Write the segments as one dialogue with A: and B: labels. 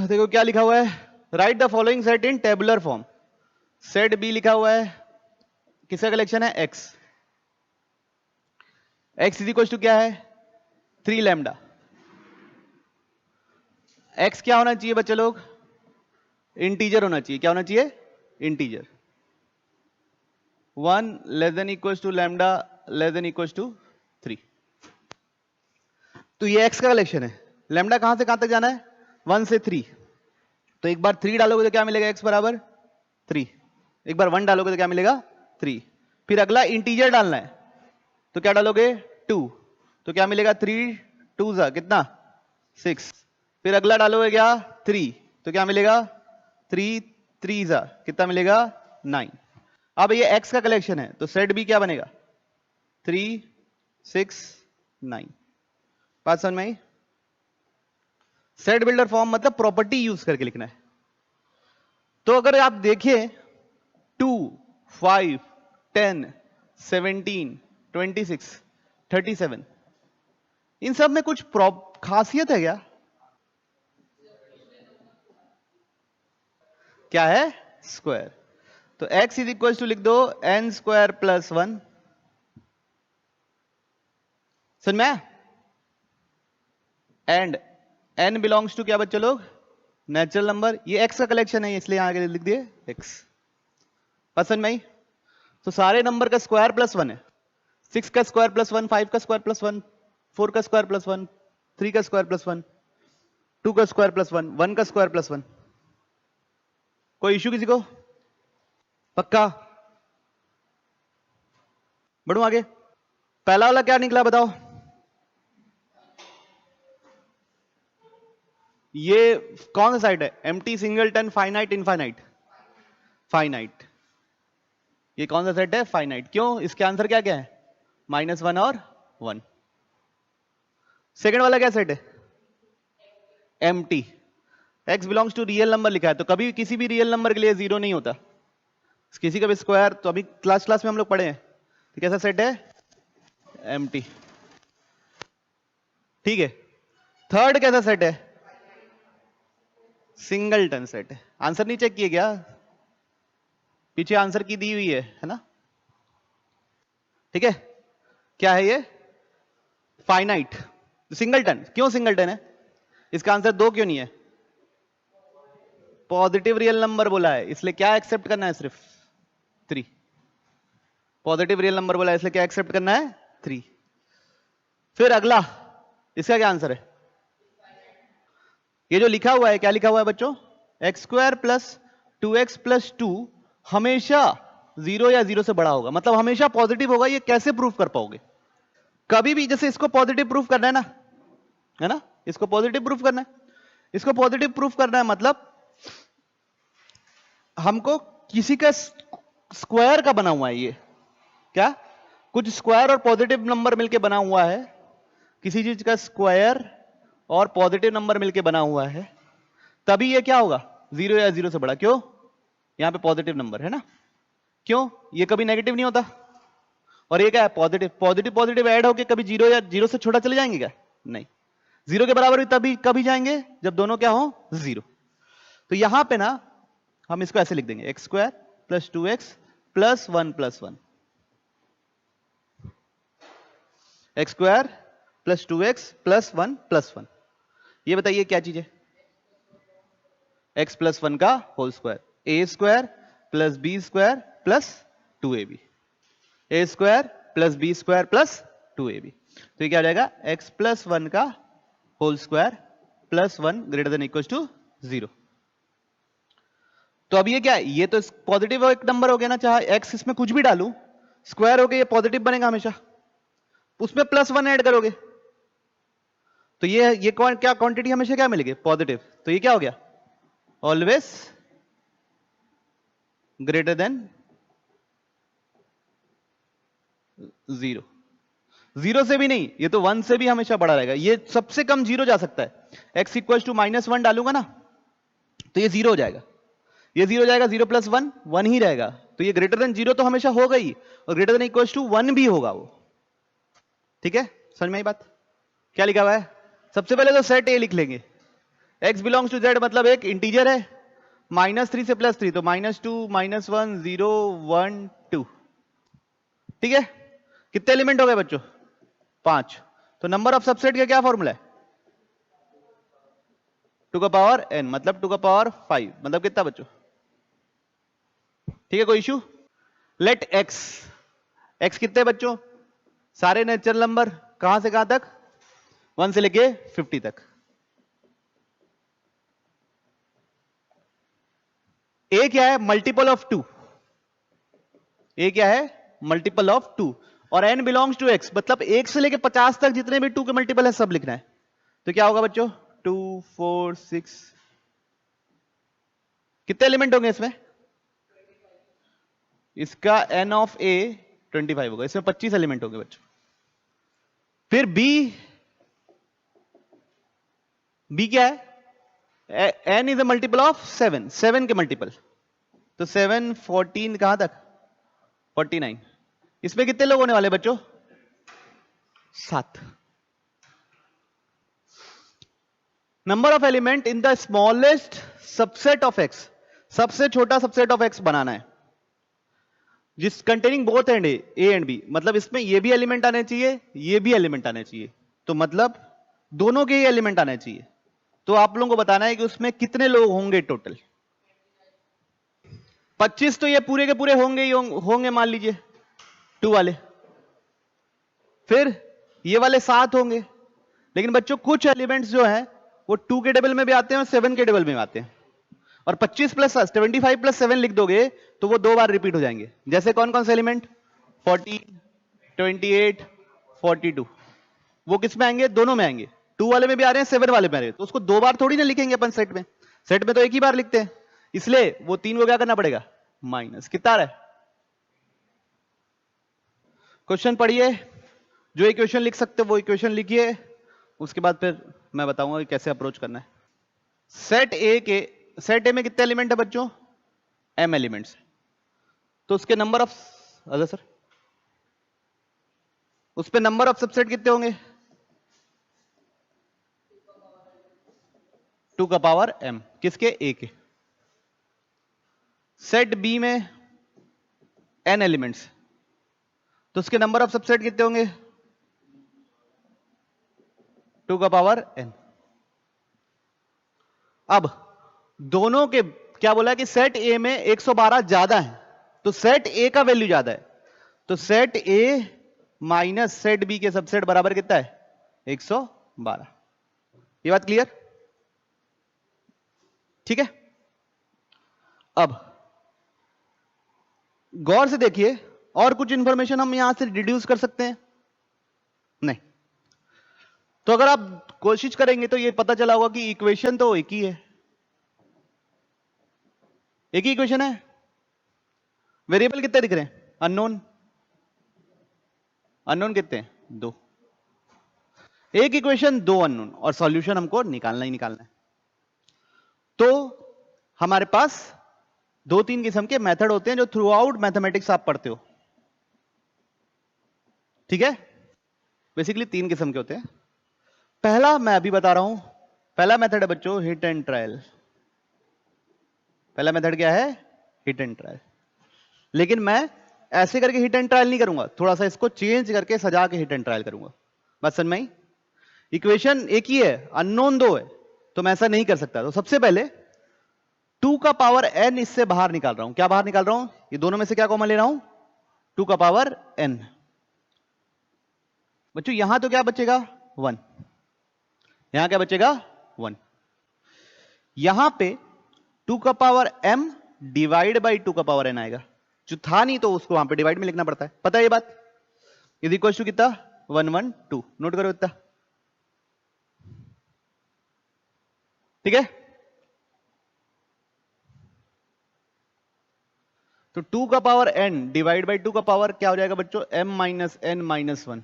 A: देखो क्या लिखा हुआ है, write the following set in tabular form. Set B लिखा हुआ है, किसका कलेक्शन है, X. X is equal to क्या है, 3 लैम्डा। एक्स क्या होना चाहिए बच्चे लोग, इंटीजर होना चाहिए। क्या होना चाहिए, integer. 1 less than equal to lambda less than equal to 3। तो ये एक्स का कलेक्शन है। लैम्डा कहां से कहां तक जाना है, 1 से 3। तो एक बार 3 डालोगे तो क्या मिलेगा, एक्स बराबर 3। एक बार 1 डालोगे तो क्या मिलेगा, 3। फिर अगला इंटीजर डालना है, तो क्या डालोगे, 2। तो क्या मिलेगा, 3 2 जा कितना, 6। फिर अगला डालोगे क्या, 3। तो क्या मिलेगा, 3 3 जा कितना मिलेगा, 9। अब ये एक्स का कलेक्शन है, तो सेट बी क्या बनेगा, 3 6 9। बात समझ में आई। सेट बिल्डर फॉर्म मतलब प्रॉपर्टी यूज करके लिखना है। तो अगर आप देखिए 2 5 10 17 26 37, इन सब में कुछ खासियत है क्या, क्या है, स्क्वायर। तो x इज इक्वल टू लिख दो n स्क्वायर प्लस 1। समझ में, एंड n बिलोंग्स टू क्या बच्चे लोग, नेचुरल नंबर। ये x का कलेक्शन है इसलिए आगे लिख दिए x। पसंद में आई। तो सारे नंबर का स्क्वायर प्लस 1 है। 6 का स्क्वायर प्लस 1, 5 का स्क्वायर प्लस 1, 4 का स्क्वायर प्लस 1, 3 का स्क्वायर प्लस 1, 2 का स्क्वायर प्लस 1, 1 का स्क्वायर प्लस 1। कोई इश्यू किसी को, पक्का। बढ़ू आगे, पहला वाला क्या निकला बताओ। ये कौन सा साइड है, empty, singleton, finite, infinite. Finite. ये कौन सा सेट है, फाइनाइट। क्यों, इसके आंसर क्या क्या है, -1 और 1। सेकंड वाला क्या सेट है, empty. x belongs to real number लिखा है, तो कभी किसी भी रियल नंबर के लिए 0 नहीं होता, किसी का भी स्क्वायर। तो अभी क्लास में हम लोग पढ़े हैं, तो कैसा सेट है, एम्प्टी। ठीक है। थर्ड कैसा सेट है, सिंगलटन सेट है। आंसर नहीं चेक किए क्या, पीछे आंसर की दी हुई है ना। ठीक है, क्या है ये, फाइनाइट। सिंगलटन, क्यों सिंगलटन है, इसका आंसर 2 क्यों नहीं है, पॉजिटिव रियल नंबर बोला है इसलिए क्या एक्सेप्ट करना है, सिर्फ 3। पॉजिटिव रियल नंबर बोला है इसलिए क्या एक्सेप्ट करना है, 3। फिर अगला, इसका क्या आंसर है, ये जो लिखा हुआ है, क्या लिखा हुआ है बच्चों, x square plus 2x plus 2 हमेशा 0 या 0 से बड़ा होगा, मतलब हमेशा पॉजिटिव होगा। ये कैसे प्रूफ कर पाओगे, कभी भी जैसे इसको पॉजिटिव प्रूफ करना है ना, इसको पॉजिटिव प्रूफ करना है, इसको पॉजिटिव प्रूफ करना है, मतलब हमको किसी का स्क्वायर का बना हुआ है ये, क्या, कुछ स्क्वायर और पॉजिटिव नंबर मिलके बना हुआ है, किसी चीज का स्क्वायर और पॉजिटिव नंबर मिलके बना हुआ है, तभी ये क्या होगा, 0 या 0 से बड़ा। क्यों, यहां पे पॉजिटिव नंबर है ना, क्यों, ये कभी नेगेटिव नहीं होता, और ये क्या है, पॉजिटिव। पॉजिटिव पॉजिटिव ऐड होके कभी 0 या 0 से छोटा चले जाएंगे क्या, नहीं। 0 के बराबर भी तभी कभी जाएंगे जब दोनों क्या हो, 0। तो यहां पे ना हम इसको ऐसे लिख देंगे, x square plus 2x plus 1 plus 1। X square plus 2x plus 1 plus 1। ये बताइए क्या चीज है, x प्लस 1 का whole square. A square plus b square plus 2ab। A square plus b square plus 2ab। तो ये क्या हो जाएगा, x प्लस 1 का whole square plus 1 greater than equal to 0। तो अब ये क्या है, ये तो पॉजिटिव एक नंबर हो गया ना, चाहे x इसमें कुछ भी डालूं, स्क्वायर होके ये पॉजिटिव बनेगा हमेशा, उसमें प्लस 1 ऐड करोगे तो ये क्या क्वांटिटी हमेशा क्या मिलेगी, पॉजिटिव। तो ये क्या हो गया, ऑलवेज ग्रेटर देन 0। 0 से भी नहीं, ये तो 1 से भी हमेशा बड़ा रहेगा, ये सबसे कम 0 जा सकता है। x इक्वल टू -1 डालूंगा ना तो ये 0 हो जाएगा, ये 0 हो जाएगा, 0 प्लस 1 1 ही रहेगा। तो ये ग्रेटर देन 0 तो हमेशा होगा ही, और ग्रेटर देन इक्वल टू 1 भी होगा वो। ठीक है, समझ में आई बात। क्या लिखा हुआ है, सबसे पहले तो सेट ए लिख लेंगे, x बिलोंग्स टू z मतलब एक इंटीजर है, -3 से +3 तो -2 -1 0 1 2। ठीक है, कितने एलिमेंट हो गए बच्चों? 5। तो नंबर ऑफ सबसेट का क्या फॉर्मूला है? 2 का पावर n मतलब 2 का पावर 5 मतलब कितना बच्चों? ठीक है, कोई इशू? लेट x कितने बच्चों? सारे नेचुरल नंबर, कहां से कहां तक? 1 से लेके 50 तक। a क्या है? Multiple of 2। a क्या है? Multiple of 2। और n बिलोंग्स टू x मतलब 1 से लेके 50 तक जितने भी 2 के मल्टीपल है सब लिखना है। तो क्या होगा बच्चों? 2 4 6। कितने एलिमेंट होंगे इसमें? इसका n ऑफ a 25 होगा, इसमें 25 एलिमेंट होंगे बच्चों। फिर b क्या है? n is a multiple of 7 के मल्टीपल। तो 7 14 कहां तक? 49। इसमें कितने लोग होने वाले बच्चों? 7। Number of element in the smallest subset of x, सबसे छोटा सबसेट ऑफ x बनाना है जिस containing both and A and B, मतलब इसमें ये भी एलिमेंट आने चाहिए, ये भी एलिमेंट आने चाहिए, तो मतलब दोनों के ही एलिमेंट आने चाहिए। तो आप लोगों को बताना है कि उसमें कितने लोग होंगे टोटल। 25 तो ये पूरे के पूरे होंगे ही होंगे मान लीजिए 2 वाले। फिर ये वाले 7 होंगे, लेकिन बच्चों कुछ एलिमेंट्स जो है वो 2 के टेबल में भी आते हैं और 7 के टेबल में आते हैं। और 25 प्लस 75 प्लस 7 लिख दोगे तो वो 2 बार रिपीट हो जाएंगे। जैसे कौन कौन से एलिमेंट? 40 28 42। वो किस में आएंगे? दोनों में आएंगे। 2 वाले में भी आ रहे हैं, 7 वाले में आ रहे हैं, तो उसको 2 बार थोड़ी ना लिखेंगे अपन सेट में। सेट में तो एक ही बार लिखते हैं, इसलिए वो 3 को क्या करना पड़ेगा? माइनस। कितना आ रहा है? क्वेश्चन पढ़िए, जो इक्वेशन लिख सकते हो वो इक्वेशन लिखिए, उसके बाद फिर मैं बताऊंगा कि कैसे अप्रोच करना है। सेट ए में कितने एलिमेंट है बच्चों? m elements. तो उसके नंबर ऑफ सर उस पे नंबर ऑफ सबसेट कितने होंगे? 2 का पावर m। किसके? a के। सेट बी में n एलिमेंट्स, तो उसके नंबर ऑफ सबसेट कितने होंगे? 2 का पावर n। अब दोनों के क्या बोला कि सेट ए में 112 ज्यादा है, तो सेट ए का वैल्यू ज्यादा है, तो set A minus set B के सबसेट बराबर कितना है? 112। ये बात क्लियर? ठीक है। अब गौर से देखिए, और कुछ इंफॉर्मेशन हम यहां से डिड्यूस कर सकते हैं? नहीं। तो अगर आप कोशिश करेंगे तो ये पता चला होगा कि इक्वेशन तो एक ही है, एक ही इक्वेशन है। वेरिएबल कितने दिख रहे हैं? अननोन। अननोन कितने हैं? 2। एक इक्वेशन 2 अननोन, और सॉल्यूशन हमको निकालना ही निकालना है। तो हमारे पास 2-3 किस्म के मेथड होते हैं जो थ्रू आउट मैथमेटिक्स आप पढ़ते हो। ठीक है, बेसिकली 3 किस्म के होते हैं। पहला मैं अभी बता रहा हूं, पहला मेथड है बच्चों हिट एंड ट्रायल। पहला मेथड क्या है? Hit and trial. लेकिन मैं ऐसे करके हिट एंड ट्रायल नहीं करूंगा, थोड़ा सा इसको चेंज करके सजा के हिट एंड ट्रायल करूंगा। बात समझ में आई? इक्वेशन एक ही है, अननोन 2 है, तो मैं ऐसा नहीं कर सकता। तो सबसे पहले 2 का पावर n इससे बाहर निकाल रहा हूं। क्या बाहर निकाल रहा हूं? ये दोनों में से क्या कॉमन ले रहा हूं? 2 का पावर n। बच्चों यहां तो क्या बचेगा? 1। यहां क्या बचेगा? 1। यहां पे 2 का पावर m डिवाइड बाई 2 का पावर n आएगा, जो था नहीं तो उसको वहां पे डिवाइड में लिखना पड़ता है। पता है ये बात? इज इक्वल टू कितना? 1 1 2। नोट करो इतना। ठीक है, तो 2 का पावर n डिवाइड बाई 2 का पावर क्या हो जाएगा बच्चों? m minus n minus 1।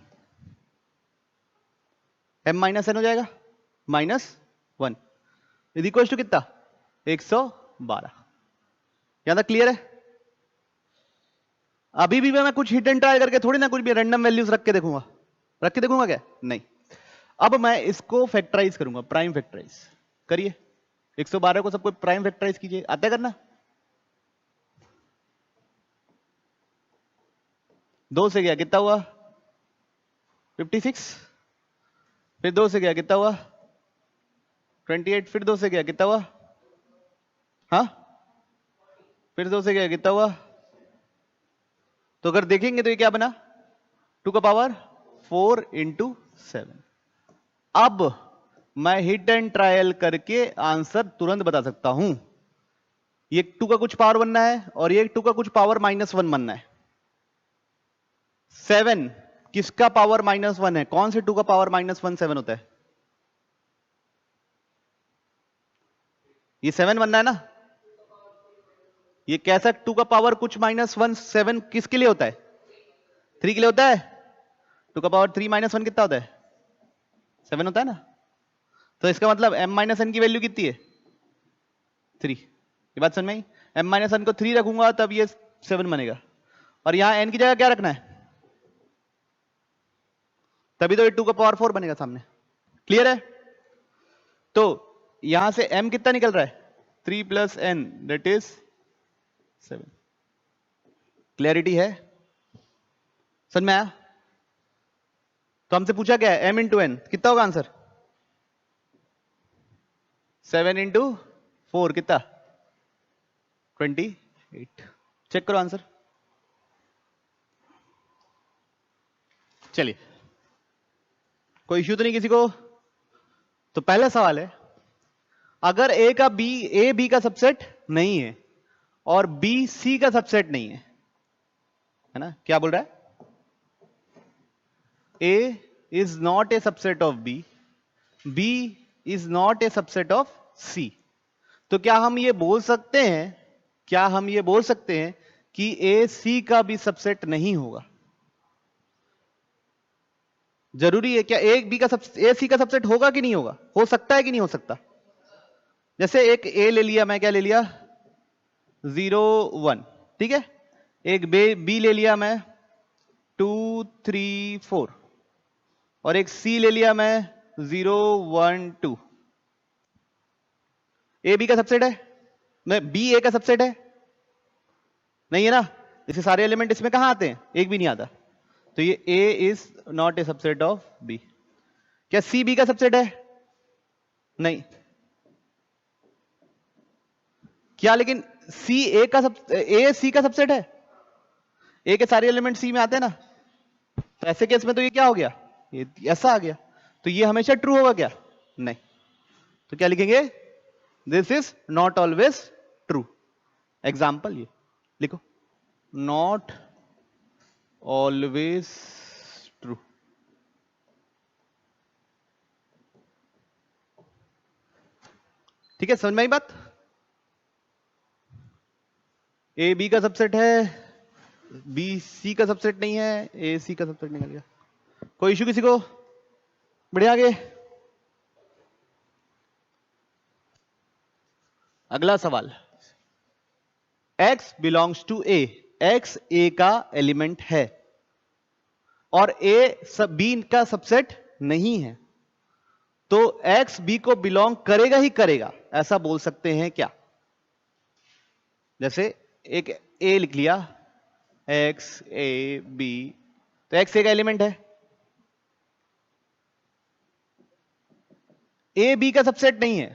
A: m minus n हो जाएगा माइनस 1। इज इक्वल टू कितना? 112। यहां तक क्लियर है? अभी भी मैं कुछ हिट एंड ट्राई करके थोड़ी ना कुछ भी रैंडम वैल्यूज रख के देखूंगा। रख के देखूंगा क्या? नहीं। अब मैं इसको फैक्टराइज करूंगा, प्राइम फैक्टराइज करिए। 112 को सबको प्राइम फैक्टराइज कीजिए, आता है करना। 2 से गया कितना हुआ 56, फिर 2 से गया कितना हुआ 28, फिर 2 से गया कितना हुआ, हाँ फिर 2 से गया कितना हुआ। तो अगर देखेंगे तो ये क्या बना 2 का पावर 4 इंटू 7। अब मैं हिट एंड ट्रायल करके आंसर तुरंत बता सकता हूं। ये 2 का कुछ पावर बनना है और ये 2 का कुछ पावर -1 बनना है। 7 किसका पावर -1 है, कौन से 2 का पावर -1 7 होता है, ये 7 बनना है ना। ये कैसा 2 का पावर कुछ -1 7 किसके लिए होता है, 3 के लिए होता है। 2 का पावर 3 -1 कितना होता है 7 होता है ना। तो इसका मतलब m-n की वैल्यू कितनी है 3। ये बात समझ में आई। m-n को 3 रखूंगा तब ये 7 बनेगा, और यहां n की जगह क्या रखना है, तभी तो ये 2 का पावर 4 बनेगा सामने। क्लियर है। तो यहां से m कितना निकल रहा है 3 + n दैट इज 7। क्लैरिटी है, समझ में आया। तो हमसे पूछा क्या है m × n कितना होगा आंसर 7 × 4 कितना 28। चेक करो आंसर। चलिए कोई इश्यू तो नहीं किसी को। तो पहला सवाल है, अगर a का b का सबसेट नहीं है और b c का सबसेट नहीं है ना, क्या बोल रहा है a is not a subset of b, b is not a subset of c। तो क्या हम ये बोल सकते हैं, क्या हम ये बोल सकते हैं कि a c का भी सबसेट नहीं होगा। जरूरी है क्या a c का सबसेट होगा कि नहीं होगा, हो सकता है कि नहीं हो सकता। जैसे एक a ले लिया, मैं क्या ले लिया 0 1, ठीक है। एक b ले लिया मैं 2 3 4, और एक c ले लिया मैं 0 1 2। a b का सबसेट है, b a का सबसेट है नहीं है ना। इसे सारे एलिमेंट इसमें कहां आते हैं, एक भी नहीं आता। तो ये a is not a subset of b। क्या c b का सबसेट है, नहीं। क्या लेकिन a c का सबसेट है, a के सारे एलिमेंट c में आते हैं ना। तो ऐसे केस में तो ये क्या हो गया, ये ऐसा आ गया। तो ये हमेशा ट्रू होगा क्या, नहीं। तो क्या लिखेंगे, this is not always true. Example ये लिखो, नॉट ऑलवेज ट्रू। ठीक है, समझ में आई बात। ए बी का सबसेट है, बी सी का सबसेट नहीं है, ए सी का सबसेट निकल गया। कोई इश्यू किसी को, बढ़िया आगे। अगला सवाल, x belongs to a, x a का एलिमेंट है और a b का सबसेट नहीं है, तो x b को बिलोंग करेगा ही करेगा, ऐसा बोल सकते हैं क्या। जैसे एक a लिख लिया x a b, तो x a का एलिमेंट है, a b का सबसेट नहीं है,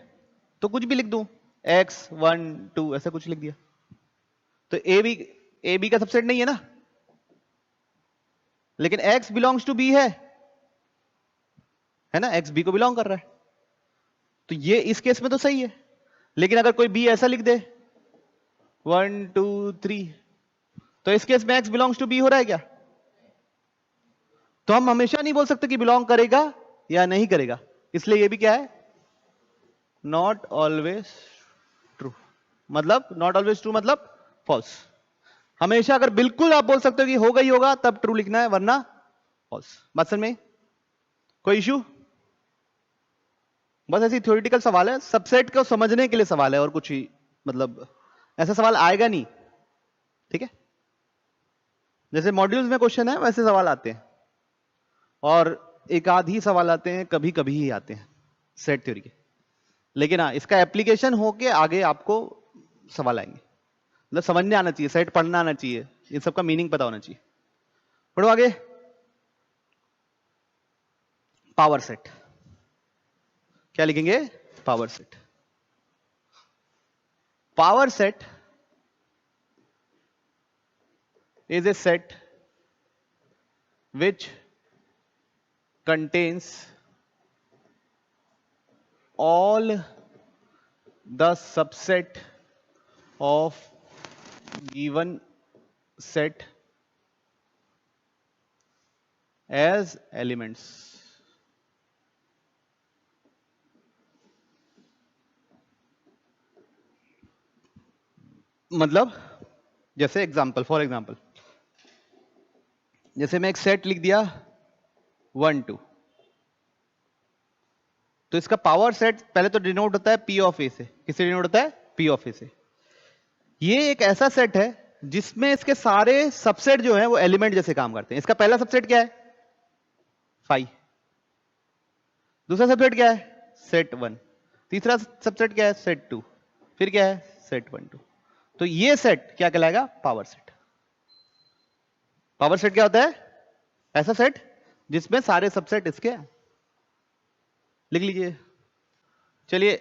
A: तो कुछ भी लिख दूं x 1 2 ऐसा कुछ लिख दिया। तो ए बी का सबसेट नहीं है ना, लेकिन x बिलोंग्स टू b है ना, x b को बिलोंग कर रहा है। तो ये इस केस में तो सही है। लेकिन अगर कोई b ऐसा लिख दे 1 2 3, तो इस केस में x बिलोंग्स टू b हो रहा है क्या। तो हम हमेशा नहीं बोल सकते कि बिलोंग करेगा या नहीं करेगा, इसलिए ये भी क्या है, नॉट ऑलवेज ट्रू। मतलब नॉट ऑलवेज ट्रू मतलब फॉल्स। हमेशा अगर बिल्कुल आप बोल सकते हो कि होगा ही होगा तब ट्रू लिखना है, वरना फॉल्स। बात समझ में, कोई इश्यू। बस ऐसी थ्योरेटिकल सवाल है, सबसेट को समझने के लिए सवाल है, और कुछ ही मतलब ऐसा सवाल आएगा नहीं, ठीक है। जैसे मॉड्यूल्स में क्वेश्चन है वैसे सवाल आते हैं, और एक आध ही सवाल आते हैं, कभी कभी ही आते हैं सेट थ्योरी के। लेकिन हाँ, इसका एप्लीकेशन होके आगे आपको सवाल आएंगे, मतलब समझने आना चाहिए, सेट पढ़ना आना चाहिए, इन सबका मीनिंग पता होना चाहिए। पढ़ो आगे। पावर सेट, क्या लिखेंगे? Power set. Power set is a set which contains all the subset of given set as elements. मतलब जैसे एग्जाम्पल, फॉर एग्जाम्पल, जैसे मैं एक सेट लिख दिया 1 2, तो इसका पावर सेट पहले तो डिनोट होता है P ऑफ ए से। किससे डिनोट होता है? P ऑफ ए से। ये एक ऐसा सेट है जिसमें इसके सारे सबसेट जो है वो एलिमेंट जैसे काम करते हैं। इसका पहला सबसेट क्या है? 5। दूसरा सबसेट क्या है? सेट 1। तीसरा सबसेट क्या है? सेट 2। फिर क्या है? सेट 1 2। तो ये सेट क्या कहलाएगा? Power set. पावर सेट क्या होता है? ऐसा सेट जिसमें सारे सबसेट इसके हैं। लिख लीजिए, चलिए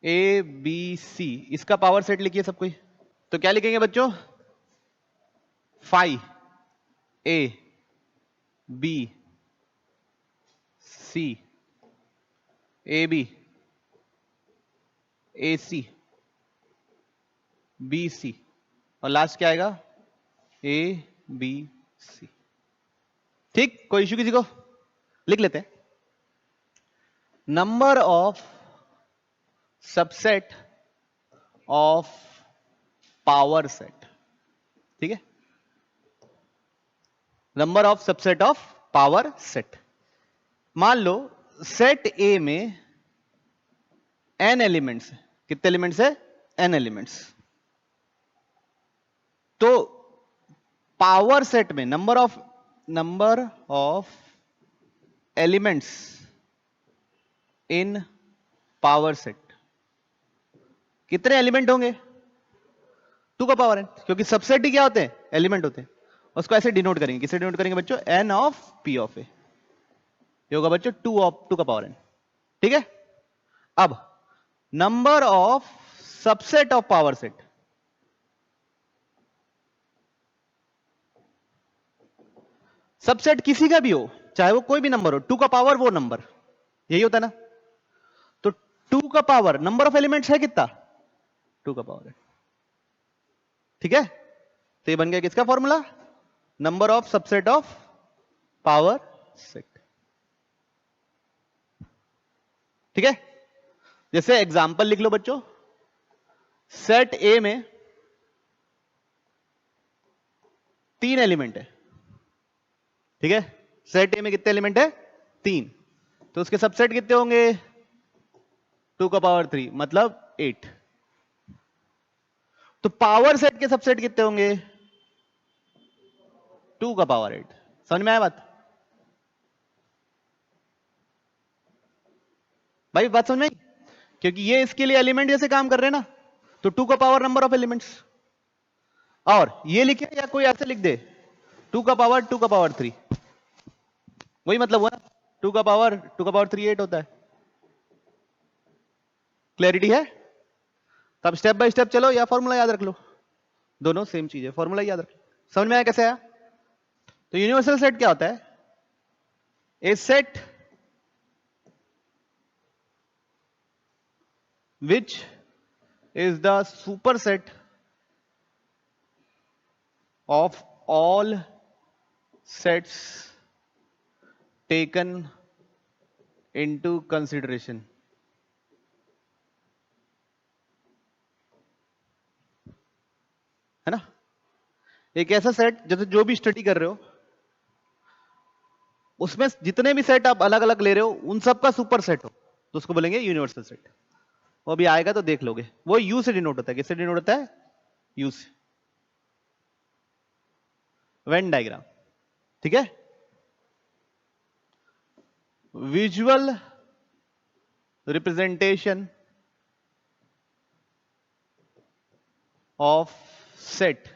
A: ए बी सी, इसका पावर सेट लिखिए सब कोई। तो क्या लिखेंगे बच्चों? 5 A B C, A B A C B C, और लास्ट क्या आएगा? A B C. ठीक, कोई इश्यू किसी को? लिख लेते हैं। Number of subset of power set, ठीक है? Number of subset of power set. मान लो सेट ए में n एलिमेंट्स है। कितने एलिमेंट्स है? n elements. तो पावर सेट में number of elements in power set, कितने एलिमेंट होंगे? 2 का पावर n, क्योंकि सबसेट ही क्या होते हैं? एलिमेंट होते हैं। उसको ऐसे डिनोट करेंगे। किससे डिनोट करेंगे बच्चों? n ऑफ p ऑफ ए। ये होगा बच्चों 2 का पावर n, ठीक है? अब number of subset of power set, subset किसी का भी हो, चाहे वो कोई भी नंबर हो, 2 का पावर वो नंबर, यही होता है ना? तो 2 का पावर नंबर ऑफ एलिमेंट्स है कितना? 2 का पावर है, ठीक है? तो ये बन गया किसका formula? Number of subset of power set, ठीक है? जैसे एग्जांपल लिख लो बच्चों, सेट ए में 3 एलिमेंट है, ठीक है? सेट ए में कितने एलिमेंट है? 3। तो उसके सबसेट कितने होंगे? 2 का पावर 3, मतलब 8। तो पावर सेट के सबसेट कितने होंगे? 2 का पावर 8। समझ में आया बात? भाई बात समझ में आई? क्योंकि ये इसके लिए एलिमेंट जैसे काम कर रहे हैं ना, तो 2 का पावर नंबर ऑफ एलिमेंट्स। और ये लिखे या कोई ऐसे लिख दे 2 का पावर 3, वही मतलब हुआ ना, 2 का पावर 3 8 होता है। क्लैरिटी है? तब स्टेप बाय स्टेप चलो या फॉर्मूला याद रख लो, दोनों सेम चीज है, फॉर्मूला याद रख लो। समझ में आया कैसे आया? तो यूनिवर्सल सेट क्या होता है? ए set which is the superset of all sets taken into consideration। है ना? एक ऐसा सेट, जैसे जो भी स्टडी कर रहे हो उसमें जितने भी सेट आप अलग अलग ले रहे हो उन सब का सुपर सेट हो, तो उसको बोलेंगे यूनिवर्सल सेट। वो अभी आएगा तो देख लोगे। वो यू से डिनोट होता है। किससे डिनोट होता है? यू से। वेन डायग्राम, ठीक है? Visual representation of set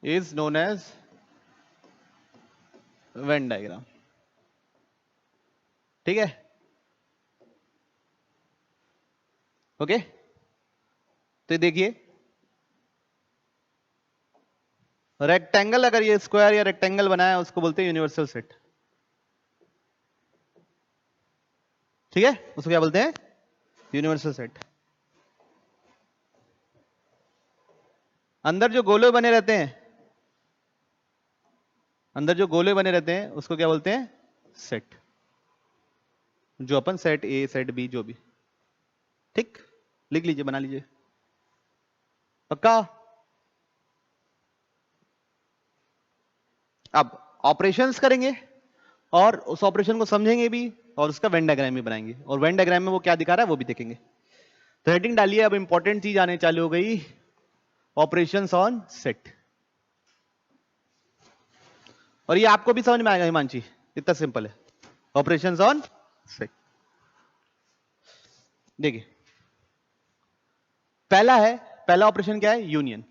A: is known as Venn diagram. ठीक है, ओके तो देखिए रेक्टेंगल, अगर ये स्क्वायर या रेक्टेंगल बनाया उसको बोलते हैं यूनिवर्सल सेट. ठीक है, उसको क्या बोलते हैं? Universal set. अंदर जो गोले बने रहते हैं, अंदर जो गोले बने रहते हैं उसको क्या बोलते हैं? सेट. जो अपन सेट ए, सेट बी, जो भी. ठीक, लिख लीजिए, बना लीजिए. पक्का? अब ऑपरेशंस करेंगे और उस ऑपरेशन को समझेंगे भी और उसका वेन डायग्राम भी बनाएंगे, और वेन डायग्राम में वो क्या दिखा रहा है वो भी देखेंगे. तो हेडिंग डालिए. अब इंपॉर्टेंट चीज आने चालू हो गई, ऑपरेशंस ऑन सेट. और ये आपको भी समझ में आएगा हिमांशी, इतना सिंपल है. Operations on set. देखिए पहला ऑपरेशन क्या है? यूनियन.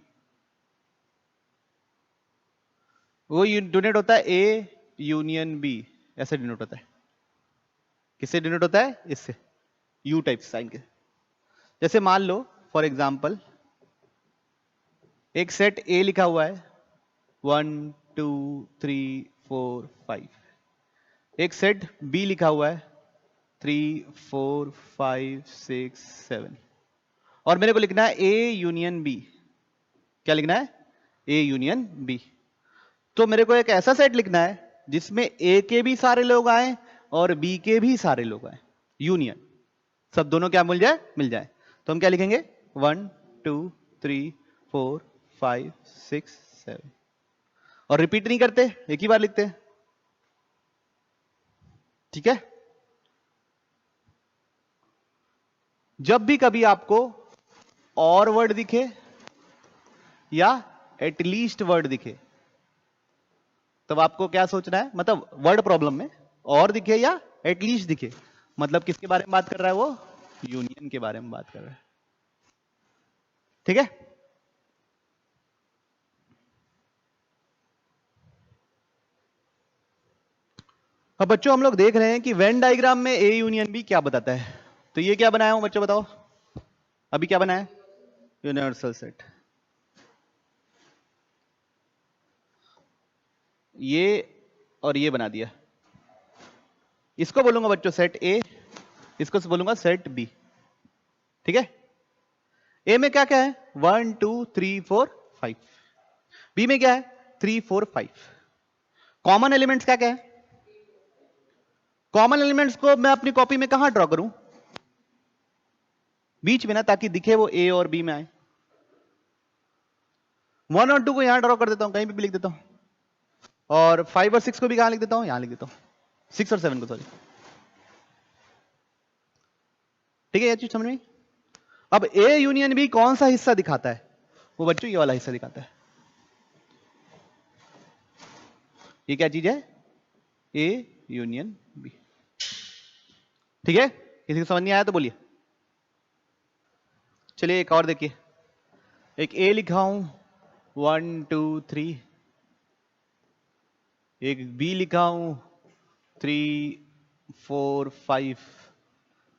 A: वो डिनोट होता है ए यूनियन बी, ऐसे डिनोट होता है. किससे डिनोट होता है? इससे, यू टाइप साइन के. जैसे मान लो फॉर एग्जांपल एक सेट ए लिखा हुआ है 1 2 3 4 5. एक सेट बी लिखा हुआ है 3 4 5 6 7. और मेरे को लिखना है ए यूनियन बी. क्या लिखना है? A union B. तो मेरे को एक ऐसा सेट लिखना है जिसमें ए के भी सारे लोग आए और बी के भी सारे लोग आए. यूनियन, सब दोनों क्या मिल जाए? मिल जाए. तो हम क्या लिखेंगे? 1 2 3 4 5 6 7. और रिपीट नहीं करते, एक ही बार लिखते हैं. ठीक है. जब भी कभी आपको और वर्ड दिखे या एटलीस्ट वर्ड दिखे, तब आपको क्या सोचना है? मतलब वर्ड प्रॉब्लम में और दिखे या एटलीस्ट दिखे, मतलब किसके बारे में बात कर रहा है? वो यूनियन के बारे में बात कर रहा है. ठीक है. अब बच्चों हम लोग देख रहे हैं कि वेन डायग्राम में ए यूनियन बी क्या बताता है. तो ये क्या बनाया हूं बच्चों, बताओ अभी क्या बनाया? Universal set. ये और ये बना दिया. इसको बोलूंगा बच्चों सेट ए, इसको बोलूंगा सेट बी. ठीक है. ए में क्या क्या है? 1 2 3 4 5. बी में क्या है? 3 4 5. कॉमन एलिमेंट्स क्या क्या है? कॉमन एलिमेंट्स को मैं अपनी कॉपी में कहां ड्रॉ करूं? बीच में ना, ताकि दिखे वो ए और बी में आए. 1 और 2 को यहां ड्रॉ कर देता हूं, कहीं भी लिख देता हूं. और 5 और 6 को भी कहां लिख देता हूं? यहां लिख देता हूं. 6 और 7 को, सॉरी. ठीक है, ये चीज समझ में. अब ए यूनियन बी कौन सा हिस्सा दिखाता है? वो बच्चों ये वाला हिस्सा दिखाता है. ये क्या चीज है? A union B. ठीक है. किसी को समझ नहीं आया तो बोलिए. चलिए एक और देखिए. एक ए लिखा हूं 1 2 3. एक बी लिखा हूं 3 4 5.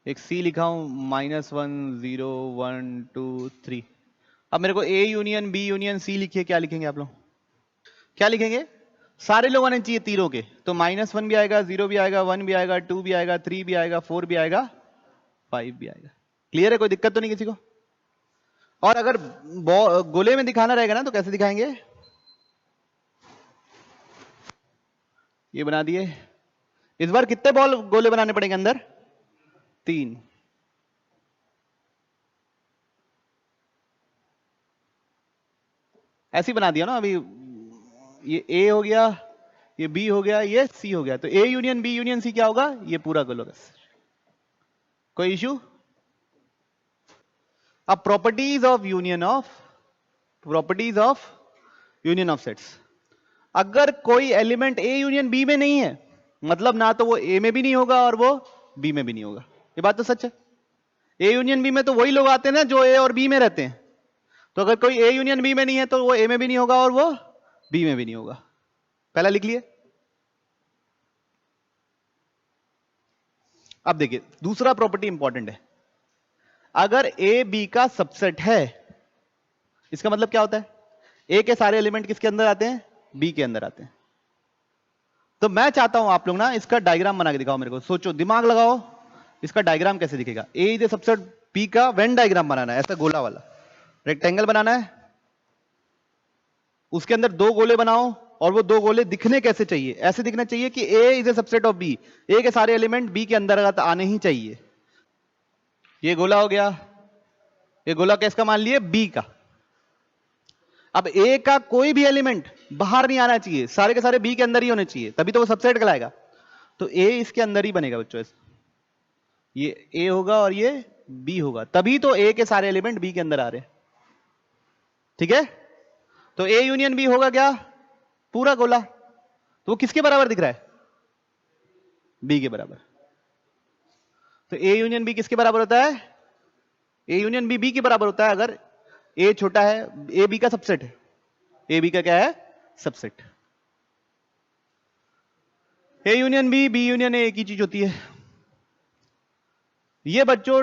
A: एक सी लिखा हूं -1 0 1 2 3. अब मेरे को A union B union C लिखिए. क्या लिखेंगे आप लोग? क्या लिखेंगे? सारे लोग आने चाहिए तीनों के. तो -1 भी आएगा, 0 भी आएगा, 1 भी आएगा, 2 भी आएगा, 3 भी आएगा, 4 भी आएगा, 5 भी आएगा. क्लियर है? कोई दिक्कत तो नहीं किसी को? और अगर गोले में दिखाना रहेगा ना तो कैसे दिखाएंगे? ये बना दिए. इस बार कितने बॉल गोले बनाने पड़ेंगे अंदर? 3. ऐसे ही बना दिया ना. अभी ये ए हो गया, ये बी हो गया, ये सी हो गया. तो A union B union C क्या होगा? ये पूरा गोल होगा. कोई इशू? अब properties of union of sets. अगर कोई एलिमेंट ए यूनियन बी में नहीं है, मतलब ना तो वो ए में भी नहीं होगा और वो बी में भी नहीं होगा। ये बात तो सच है। ए यूनियन बी में तो वही लोग आते हैं ना जो ए और बी में रहते हैं। तो अगर कोई ए यूनियन बी में नहीं है तो वो ए में भी नहीं होगा और वो बी में भी नहीं होगा। पहला लिख लिए। अब देखिए दूसरा प्रॉपर्टी इंपॉर्टेंट है। अगर ए बी का सबसेट है, इसका मतलब क्या होता है? ए के सारे एलिमेंट किसके अंदर आते हैं? बी के अंदर आते हैं। तो मैं चाहता हूं आप लोग ना इसका डायग्राम बना के दिखाओ मेरे को। सोचो, दिमाग लगाओ, इसका डायग्राम कैसे दिखेगा। ए इज ए सबसेट बी का वेन डायग्राम बनाना है, ऐसा गोला वाला रेक्टेंगल बनाना है। उसके अंदर दो गोले बनाओ और वो दो गोले दिखने कैसे चाहिए? ऐसे दिखना चाहिए कि A is a subset of B, A के सारे एलिमेंट बी के अंदर आने ही चाहिए। ये गोला हो गया। ये गोला किसका मान लिए? बी का। अब ए का कोई भी एलिमेंट बाहर नहीं आना चाहिए, सारे के सारे बी के अंदर ही होने चाहिए, तभी तो वो सबसेट कहलाएगा। तो ए इसके अंदर ही बनेगा बच्चों। ये ए होगा और ये बी होगा, तभी तो ए के सारे एलिमेंट बी के अंदर आ रहे हैं। ठीक है? तो ए यूनियन बी होगा क्या? पूरा गोला। तो वो किसके बराबर दिख रहा है? बी के बराबर। तो ए यूनियन बी किसके बराबर होता है? ए यूनियन बी बी के बराबर होता है अगर ए छोटा है, ए बी का सबसेट है। ए बी का क्या है? Subset. A union B, B union A एक ही चीज होती है। ये बच्चों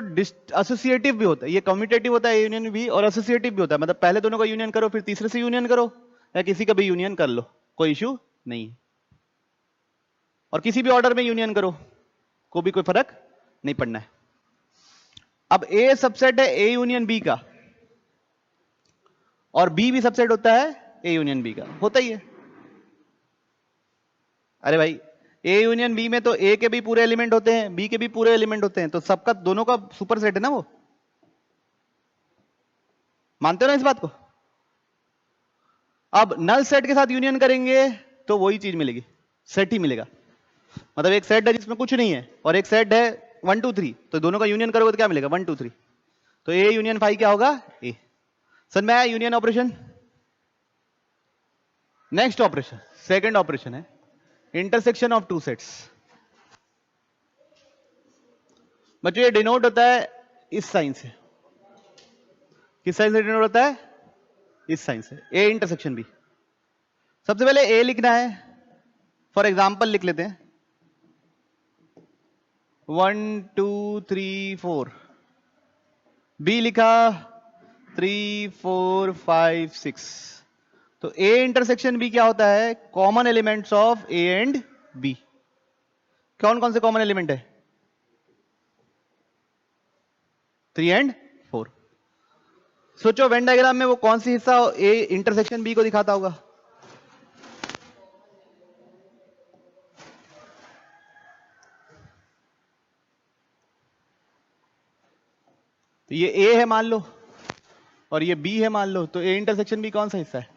A: एसोसिएटिव भी होता है, ये कम्यूटेटिव होता है ए यूनियन बी, और एसोसिएटिव भी होता है। मतलब पहले दोनों का यूनियन करो, फिर तीसरे से यूनियन करो, या किसी का भी यूनियन कर लो, कोई इश्यू नहीं है। और किसी भी ऑर्डर में यूनियन करो, को भी कोई फर्क नहीं पड़ना है। अब ए सबसेट है ए यूनियन बी का, और बी भी सबसेट होता है ए यूनियन बी का, होता ही है। अरे भाई, ए यूनियन बी में तो ए के भी पूरे एलिमेंट होते हैं, बी के भी पूरे एलिमेंट होते हैं, तो सबका दोनों का सुपर सेट है ना वो। मानते हो ना इस बात को? अब नल सेट के साथ यूनियन करेंगे तो वही चीज मिलेगी, सेट ही मिलेगा। मतलब एक सेट है जिसमें कुछ नहीं है और एक सेट है 1 2 3, तो दोनों का यूनियन करोगे तो क्या मिलेगा? 1 2 3। तो ए यूनियन फाई क्या होगा? ए। समझ में आया union operation? Next operation, second operation है इंटरसेक्शन ऑफ टू सेट्स। बच्चों ये डिनोट होता है इस साइन से। किस साइन से डिनोट होता है? इस साइन से। A intersection B. सबसे पहले ए लिखना है, फॉर एग्जांपल लिख लेते हैं 1 2 3 4। बी लिखा 3 4 5 6। तो ए इंटरसेक्शन बी क्या होता है? Common elements of A and B. कौन कौन से कॉमन एलिमेंट है? 3 एंड 4। सोचो वेन डायग्राम में वो कौन सी हिस्सा ए इंटरसेक्शन बी को दिखाता होगा? तो ये ए है मान लो और ये बी है मान लो, तो ए इंटरसेक्शन बी कौन सा हिस्सा है?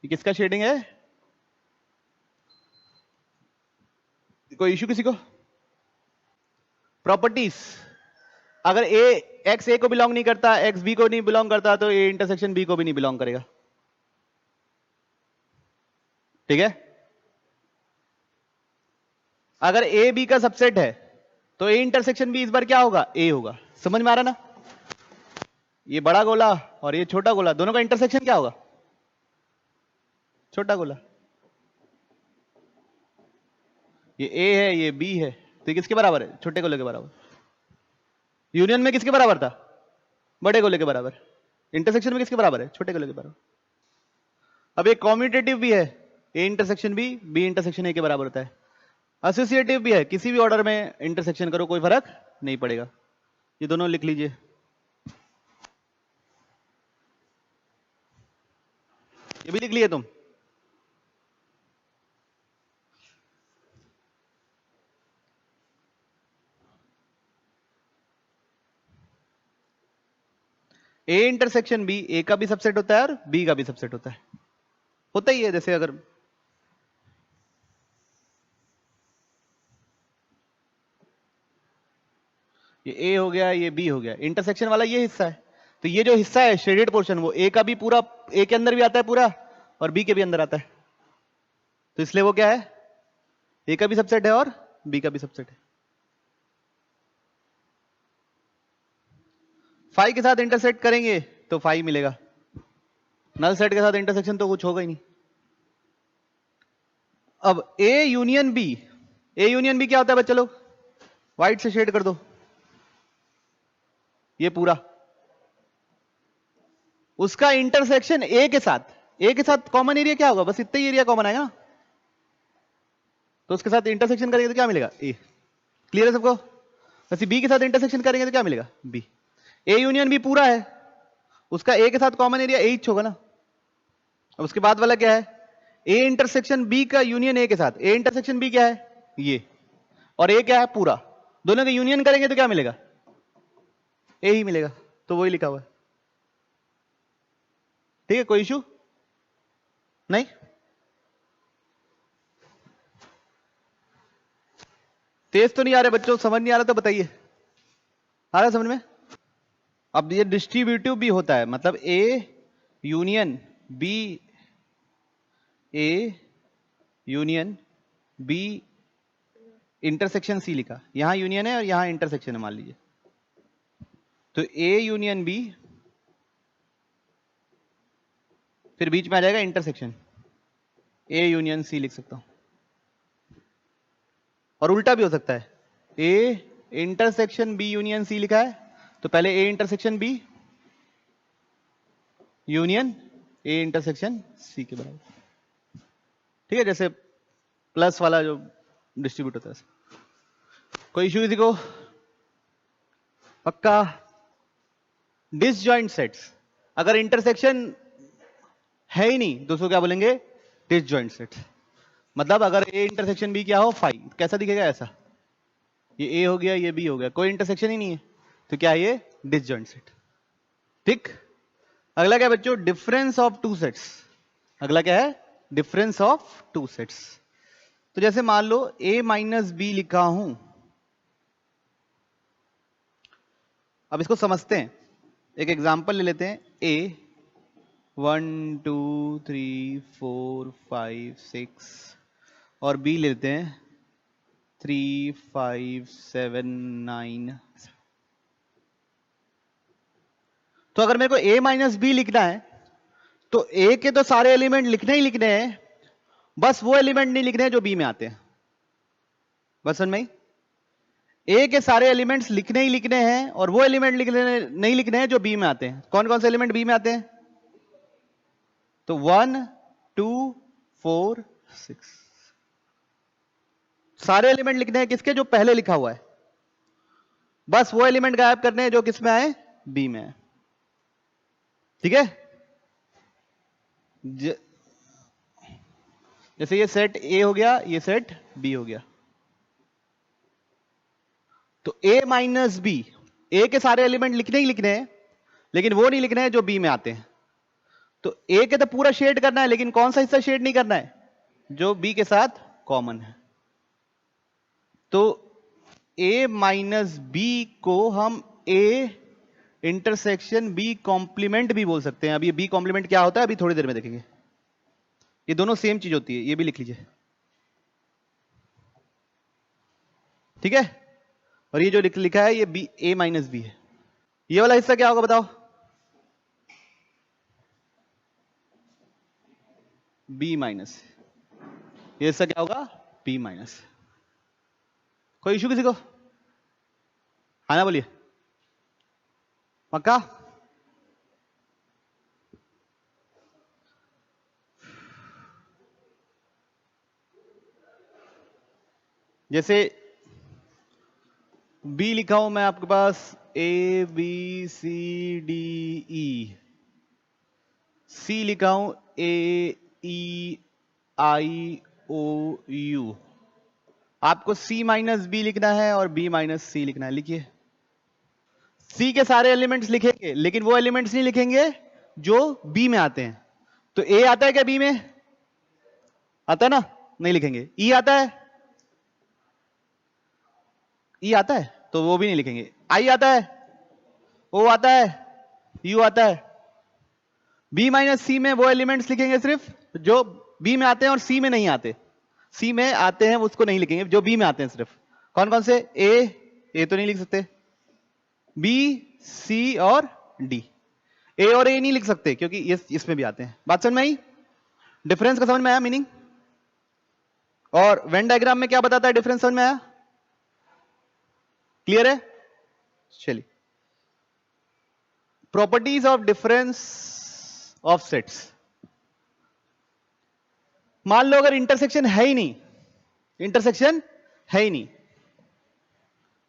A: ये किसका शेडिंग है? कोई इश्यू किसी को? प्रॉपर्टीज, अगर ए एक्स ए को बिलोंग नहीं करता, एक्स बी को नहीं बिलोंग करता, तो ए इंटरसेक्शन बी को भी नहीं बिलोंग करेगा। ठीक है? अगर ए बी का सबसेट है तो ए इंटरसेक्शन बी इस बार क्या होगा? ए होगा। समझ में आ रहा ना? ये बड़ा गोला और ये छोटा गोला, दोनों का इंटरसेक्शन क्या होगा? छोटा गोला। ये ए है, ये बी है, तो किसके बराबर है? छोटे गोले के बराबर। यूनियन में किसके बराबर था? बड़े गोले के बराबर। इंटरसेक्शन में किसके बराबर है? छोटे गोले के बराबर। अब ये कॉम्यूटेटिव भी है, A intersection B, B intersection A के बराबर होता है। एसोसिएटिव भी है, किसी भी ऑर्डर में इंटरसेक्शन करो कोई फर्क नहीं पड़ेगा। ये दोनों लिख लीजिए। ये भी लिख लिए तुम? ए इंटरसेक्शन बी ए का भी सबसेट होता है और बी का भी सबसेट होता है, होता ही है। जैसे अगर ये ए हो गया, ये बी हो गया, इंटरसेक्शन वाला ये हिस्सा है, तो ये जो हिस्सा है शेडेड पोर्शन, वो ए का भी पूरा, ए के अंदर भी आता है पूरा और बी के भी अंदर आता है। तो इसलिए वो क्या है, ए का भी सबसेट है और बी का भी सबसेट है। फाइव के साथ इंटरसेक्ट करेंगे तो 5 मिलेगा, नल सेट के साथ इंटरसेक्शन तो कुछ होगा ही नहीं। अब A union B, A union B क्या होता है बच्चे लोग, व्हाइट से शेड कर दो, ये पूरा उसका इंटरसेक्शन ए के साथ कॉमन एरिया क्या होगा, बस इतना ही एरिया कॉमन आएगा, तो उसके साथ इंटरसेक्शन करेंगे तो क्या मिलेगा, ए। क्लियर है सबको? वैसे बी के साथ इंटरसेक्शन करेंगे तो क्या मिलेगा, बी। ए यूनियन बी पूरा है, उसका ए के साथ कॉमन एरिया ए होगा ना। अब उसके बाद वाला क्या है, ए इंटरसेक्शन बी का यूनियन ए के साथ, ए इंटरसेक्शन बी क्या है ये, और ए क्या है पूरा, दोनों का यूनियन करेंगे तो क्या मिलेगा, ए ही मिलेगा, तो वही लिखा हुआ है। ठीक है, कोई इशू नहीं? तेज तो नहीं आ रहे बच्चों, समझ नहीं आ रहा तो बताइए, आ रहा है समझ में? अब ये डिस्ट्रीब्यूटिव भी होता है, मतलब A union B, A union B intersection C लिखा, यहां यूनियन है और यहां इंटरसेक्शन है मान लीजिए, तो ए यूनियन बी, फिर बीच में आ जाएगा इंटरसेक्शन, ए यूनियन सी लिख सकता हूं। और उल्टा भी हो सकता है, A intersection B union C लिखा है तो पहले A intersection B union A intersection C के बराबर। ठीक है, जैसे प्लस वाला जो डिस्ट्रीब्यूट होता है। कोई इशू किसी को? पक्का? डिसजॉइंट सेट्स, अगर इंटरसेक्शन है ही नहीं तो उसको क्या बोलेंगे, डिसजॉइंट सेट्स। मतलब अगर ए इंटरसेक्शन बी क्या हो 5, कैसा दिखेगा, ऐसा, ये ए हो गया ये बी हो गया, कोई इंटरसेक्शन ही नहीं है, तो क्या है ये, डिसजॉइंट सेट। ठीक, अगला क्या है बच्चों, डिफरेंस ऑफ टू सेट्स। अगला क्या है, डिफरेंस ऑफ टू सेट्स। तो जैसे मान लो a माइनस बी लिखा हूं, अब इसको समझते हैं, एक एग्जांपल ले लेते हैं, a 1 2 3 4 5 6 और b लेते हैं 3 5 7 9। तो अगर मेरे को a माइनस बी लिखना है तो a के तो सारे एलिमेंट लिखने ही लिखने हैं, बस वो एलिमेंट नहीं लिखने हैं जो b में आते हैं। बस समझ में? a के सारे एलिमेंट्स लिखने ही लिखने हैं और वो एलिमेंट लिखने नहीं लिखने हैं जो b में आते हैं। कौन कौन से एलिमेंट b में आते हैं? तो 1 2 4 6 सारे एलिमेंट लिखने हैं किसके, जो पहले लिखा हुआ है, बस वो एलिमेंट गायब करने हैं जो किस में आए, b में आए। ठीक है, जैसे ये सेट A हो गया, ये सेट B हो गया, तो A माइनस बी, A के सारे एलिमेंट लिखने ही लिखने हैं लेकिन वो नहीं लिखने हैं जो B में आते हैं। तो A के तो पूरा शेड करना है लेकिन कौन सा हिस्सा शेड नहीं करना है, जो B के साथ कॉमन है। तो A माइनस बी को हम A इंटरसेक्शन B कॉम्प्लीमेंट भी बोल सकते हैं। अब ये B कॉम्प्लीमेंट क्या होता है अभी थोड़ी देर में देखेंगे, ये दोनों सेम चीज होती है, ये भी लिख लीजिए। ठीक है, और ये जो लिखा है ये बी, A माइनस बी है। ये वाला हिस्सा क्या होगा बताओ, B माइनस, ये हिस्सा क्या होगा, B माइनस। कोई इशू किसी को? हाँ ना बोलिए, पक्का? जैसे B लिखा हूं मैं आपके पास A B C D E, C लिखा हूं A E I O U। आपको C माइनस बी लिखना है और B माइनस सी लिखना है। लिखिए, C के सारे एलिमेंट्स लिखेंगे लेकिन वो एलिमेंट्स नहीं लिखेंगे जो B में आते हैं। तो A आता है क्या B में? आता है ना, नहीं लिखेंगे। E आता है, E आता है तो वो भी नहीं लिखेंगे। I आता है, O आता है, U आता है। B माइनस सी में वो एलिमेंट्स लिखेंगे सिर्फ जो B में आते हैं और C में नहीं आते। सी में आते हैं उसको नहीं लिखेंगे, जो बी में आते हैं सिर्फ। कौन कौन से? ए तो नहीं लिख सकते, बी, सी और डी। ए और ए नहीं लिख सकते क्योंकि ये इसमें भी आते हैं। बात समझ में आई? डिफरेंस का समझ में आया मीनिंग? और वेन डायग्राम में क्या बताता है, डिफरेंस समझ में आया? क्लियर है? चलिए, properties of difference of sets. मान लो अगर इंटरसेक्शन है ही नहीं, इंटरसेक्शन है ही नहीं,